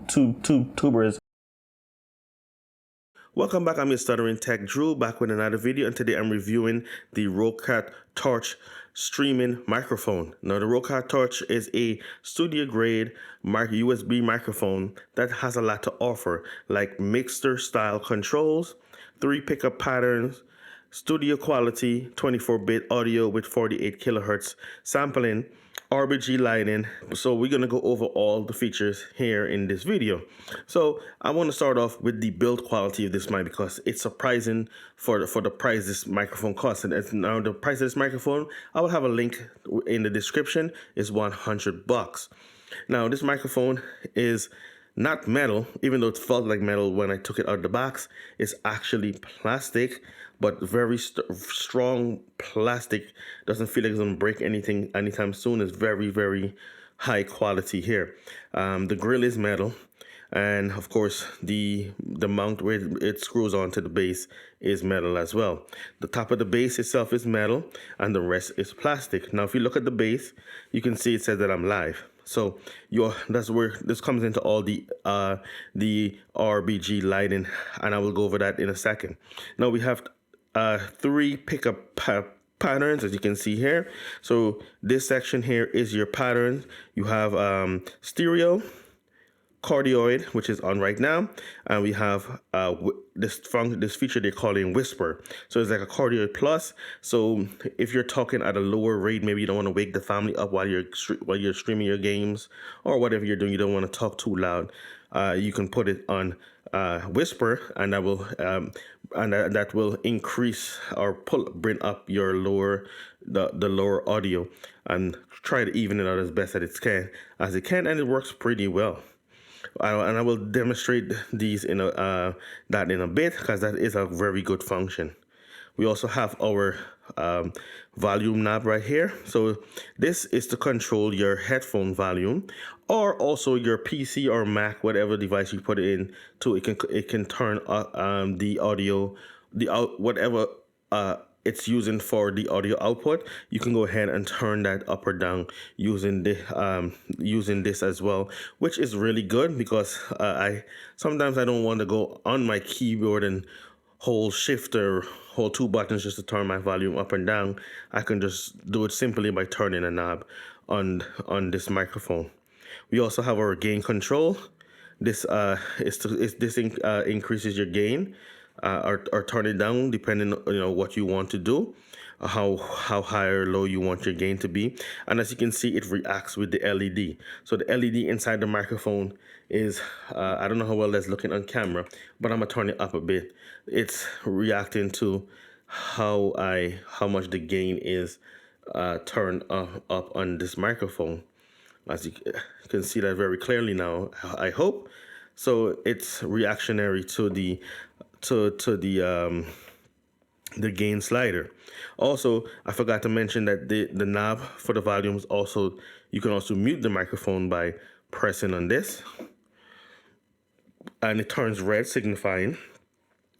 tubers. Welcome back, I'm your Stuttering Tech Drew, back with another video, and today I'm reviewing the ROCCAT Torch streaming microphone. Now the ROCCAT Torch is a studio grade USB microphone that has a lot to offer, like mixer style controls, 3 pickup patterns, studio quality, 24-bit audio with 48 kilohertz sampling, RGB lighting. So we're going to go over all the features here in this video. So I want to start off with the build quality of this mic because it's surprising for the price this microphone costs. And now the price of this microphone, I will have a link in the description, is $100. Now this microphone is not metal, even though it felt like metal when I took it out of the box. It's actually plastic, but very strong plastic. Doesn't feel like it's gonna break anything anytime soon. It's very, very high quality here. The grill is metal, and of course the mount where it screws onto the base is metal as well. The top of the base itself is metal, and the rest is plastic. Now if you look at the base, you can see it says that I'm live. So that's where this comes into all the RGB lighting, and I will go over that in a second. Now we have 3 pickup patterns, as you can see here. So this section here is your patterns. You have stereo, cardioid, which is on right now, and we have this feature they're calling whisper. So it's like a cardioid plus. So if you're talking at a lower rate, maybe you don't want to wake the family up while you're streaming your games or whatever you're doing, you don't want to talk too loud, you can put it on whisper, and that will increase or bring up your the lower audio and try to even it out as best as it can, and it works pretty well. And I will demonstrate these in a bit, because that is a very good function. We also have our volume knob right here. So this is to control your headphone volume, or also your PC or Mac, whatever device you put it in to. It can turn the audio, whatever it's using for the audio output. You can go ahead and turn that up or down using this as well, which is really good, because sometimes I don't want to go on my keyboard and hold 2 buttons just to turn my volume up and down. I can just do it simply by turning a knob on this microphone. We also have our gain control. This increases your gain, or turn it down depending on what you want to do, how high or low you want your gain to be. And as you can see, it reacts with the LED. So the LED inside the microphone is I don't know how well that's looking on camera, but I'm gonna turn it up a bit. It's reacting to how much the gain is turned up on this microphone. As you can see that very clearly now, I hope. So it's reactionary to the gain slider. Also, I forgot to mention that the knob for the volumes also, you can also mute the microphone by pressing on this, and it turns red, signifying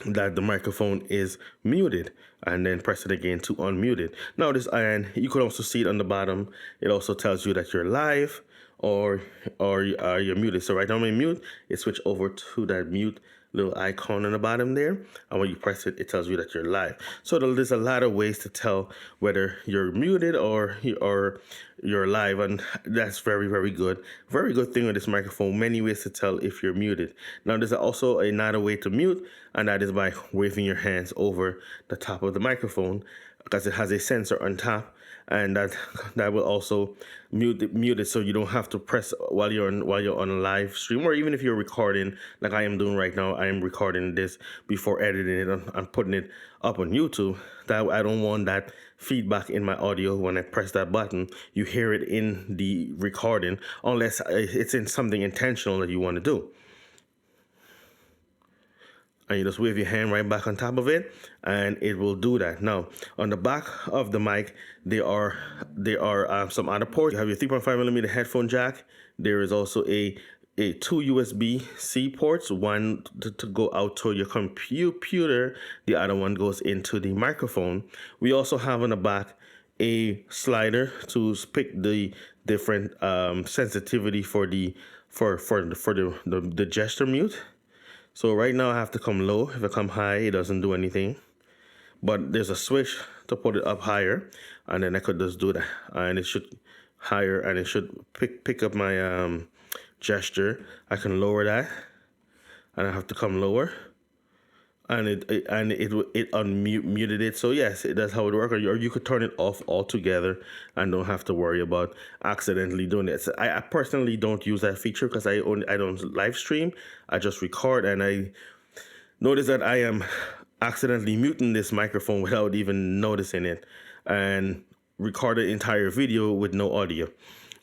that the microphone is muted, and then press it again to unmute it. Now this iron, you could also see it on the bottom. It also tells you that you're live or you're muted. So right now I'm in mute. It switched over to that mute little icon on the bottom there, and when you press it, it tells you that you're live. So there's a lot of ways to tell whether you're muted or you're live, and that's very, very good. Very good thing with this microphone. Many ways to tell if you're muted. Now there's also another way to mute, and that is by waving your hands over the top of the microphone, because it has a sensor on top, and that will also mute it, so you don't have to press while you're on a live stream, or even if you're recording like I am doing right now. I am recording this before editing it and putting it up on YouTube. That I don't want that feedback in my audio when I press that button. You hear it in the recording, unless it's in something intentional that you want to do. And you just wave your hand right back on top of it, and it will do that. Now, on the back of the mic, there are some other ports. You have your 3.5mm headphone jack. There is also a 2 USB-C ports, one to go out to your computer. The other one goes into the microphone. We also have on the back a slider to pick the different sensitivity for the gesture mute. So right now I have to come low. If I come high, it doesn't do anything. But there's a switch to put it up higher, and then I could just do that, and it should higher, and it should pick up my gesture. I can lower that, and I have to come lower, and it unmuted it. So yes, that's how it works. Or you could turn it off altogether and don't have to worry about accidentally doing it. So I personally don't use that feature because I don't live stream. I just record, and I notice that I am accidentally muting this microphone without even noticing it, and record the entire video with no audio,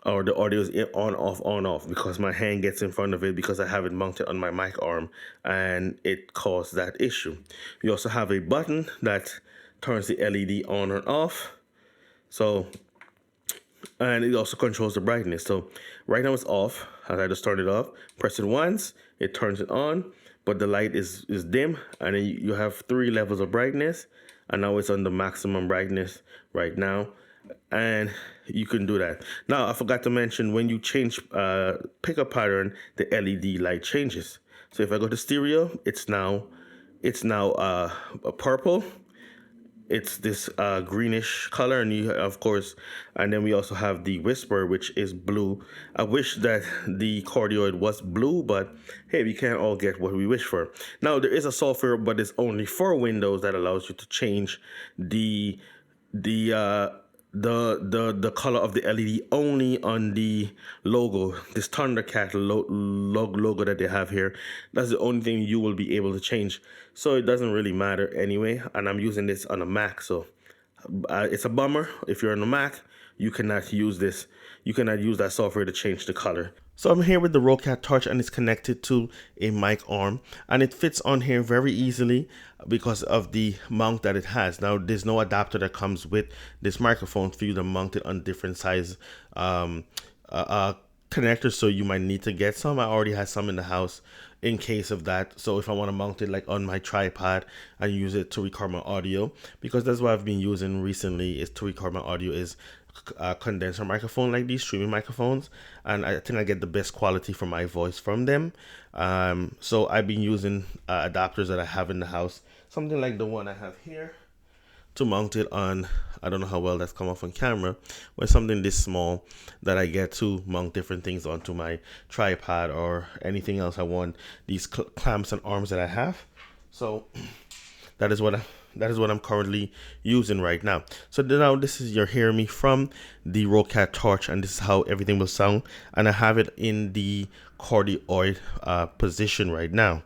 or the audio is on off because my hand gets in front of it because I have it mounted on my mic arm, and it caused that issue. You also have a button that turns the LED on or off. So, and it also controls the brightness. So right now it's off. As I just turned it off, press it once, it turns it on, but the light is dim, and then you have 3 levels of brightness, and now it's on the maximum brightness right now, and you can do that. Now I forgot to mention, when you change pickup pattern, the LED light changes. So if I go to stereo, it's now a purple. It's this greenish color, and you of course, and then we also have the whisper, which is blue. I wish that the cardioid was blue, but hey, we can't all get what we wish for. Now there is a software, but it's only for Windows, that allows you to change the color of the LED only on the logo, this Thundercat logo that they have here. That's the only thing you will be able to change. So it doesn't really matter anyway. And I'm using this on a Mac, so it's a bummer. If you're on a Mac, you cannot use this. You cannot use that software to change the color. So I'm here with the ROCCAT Torch, and it's connected to a mic arm, and it fits on here very easily because of the mount that it has. Now there's no adapter that comes with this microphone for you to mount it on different size connectors, so you might need to get some. I already have some in the house in case of that. So if I want to mount it like on my tripod and use it to record my audio, because that's what I've been using recently, is to record my audio, is condenser microphone, like these streaming microphones, and I think I get the best quality for my voice from them. So I've been using adapters that I have in the house, something like the one I have here, to mount it on. I don't know how well that's come off on camera, but something this small that I get to mount different things onto my tripod or anything else I want, these clamps and arms that I have. So that is what I'm currently using right now. So now this is, you're hearing me from the ROCCAT Torch, and this is how everything will sound. And I have it in the cardioid position right now.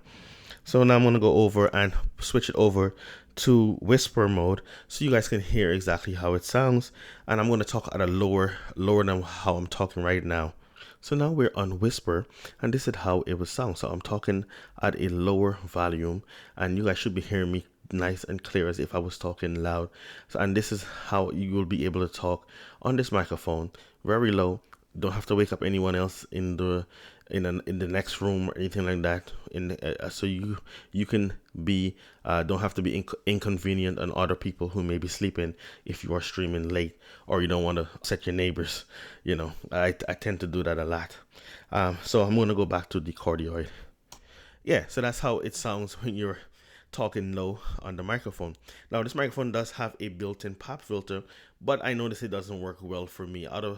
So now I'm gonna go over and switch it over to whisper mode, so you guys can hear exactly how it sounds. And I'm gonna talk at a lower than how I'm talking right now. So now we're on whisper, and this is how it would sound. So I'm talking at a lower volume, and you guys should be hearing me nice and clear as if I was talking loud. So, and this is how you will be able to talk on this microphone, very low. Don't have to wake up anyone else in the next room or anything like that. So you can be don't have to be inconvenient on other people who may be sleeping if you are streaming late, or you don't want to upset your neighbors. You know, I tend to do that a lot. So I'm gonna go back to the cardioid. Yeah, so that's how it sounds when you're talking low on the microphone. Now this microphone does have a built-in pop filter, but I notice it doesn't work well for me. I don't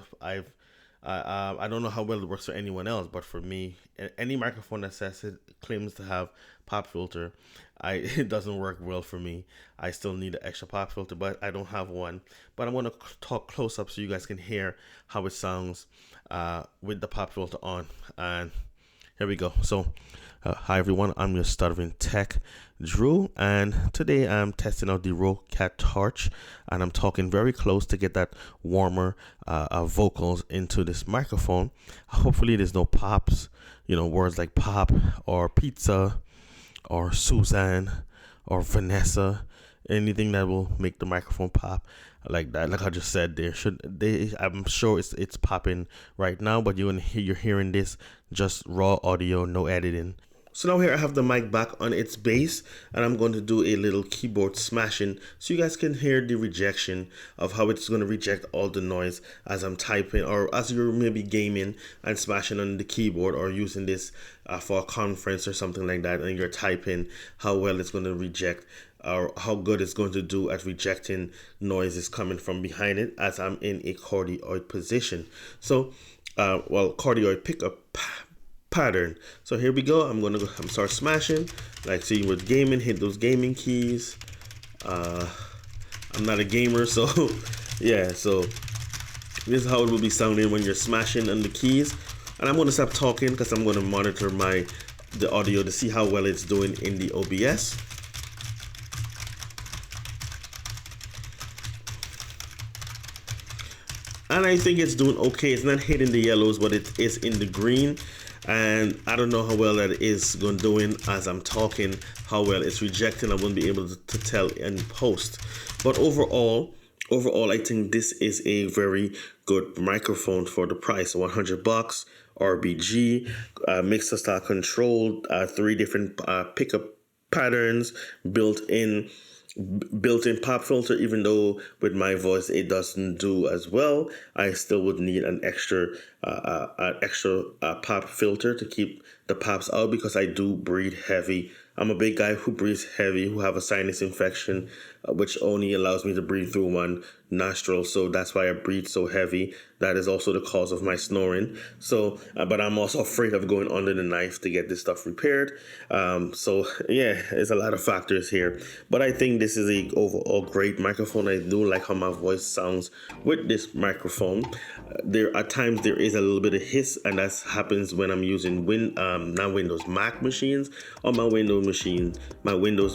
know how well it works for anyone else, but for me, any microphone that says it claims to have pop filter, it doesn't work well for me. I still need an extra pop filter, but I don't have one. But I'm going to talk close up so you guys can hear how it sounds with the pop filter on. And here we go. So hi everyone, I'm your stuttering tech Drew, and today I'm testing out the ROCCAT Torch, and I'm talking very close to get that warmer vocals into this microphone. Hopefully there's no pops, words like pop or pizza or Suzanne or Vanessa, anything that will make the microphone pop like that. Like I just said, I'm sure it's popping right now, but you're hearing this just raw audio, no editing. So now here I have the mic back on its base, and I'm going to do a little keyboard smashing so you guys can hear the rejection of how it's going to reject all the noise as I'm typing, or as you're maybe gaming and smashing on the keyboard, or using this for a conference or something like that, and you're typing, how well it's going to reject, or how good it's going to do at rejecting noises coming from behind it as I'm in a cardioid position. So, cardioid pickup pattern. So here we go. I'm start smashing, like see with gaming, hit those gaming keys. I'm not a gamer, so yeah, so this is how it will be sounding when you're smashing on the keys. And I'm going to stop talking because I'm going to monitor the audio to see how well it's doing in the OBS. And I think it's doing okay. It's not hitting the yellows, but it is in the green. And I don't know how well that is doing as I'm talking, how well it's rejecting. I won't be able to tell in post. But overall, I think this is a very good microphone for the price. $100, RBG, mixer style control, 3 different pickup patterns, built-in pop filter. Even though with my voice it doesn't do as well, I still would need an extra pop filter to keep the pops out, because I do breathe heavy. I'm a big guy who breathes heavy, who have a sinus infection, which only allows me to breathe through one nostril. So that's why I breathe so heavy. That is also the cause of my snoring. So, but I'm also afraid of going under the knife to get this stuff repaired. So yeah, there's a lot of factors here. But I think this is a overall great microphone. I do like how my voice sounds with this microphone. At times there is a little bit of hiss, and that happens when I'm using Mac machines. On my Windows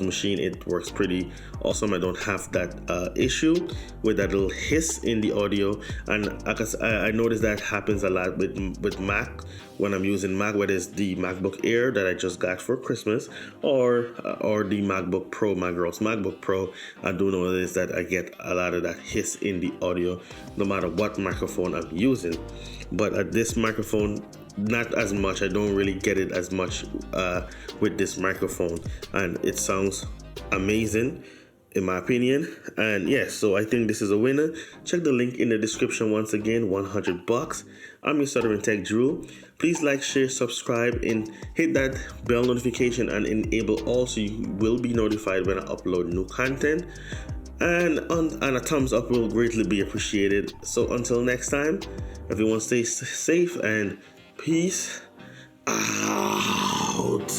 machine, it works pretty awesome. I don't have that issue with that little hiss in the audio. And I noticed that happens a lot with Mac when I'm using Mac, whether it's the MacBook Air that I just got for Christmas, or the MacBook Pro, my girl's MacBook Pro. I do notice that I get a lot of that hiss in the audio, no matter what microphone I'm using. But at this microphone, not as much. I don't really get it as much with this microphone, and it sounds amazing in my opinion. And yes, so I think this is a winner. Check the link in the description once again. $100. I'm your Stuttering Tech Drew. Please like, share, subscribe, and hit that bell notification and enable all, so you will be notified when I upload new content. And a thumbs up will greatly be appreciated. So until next time, everyone stay safe and peace out.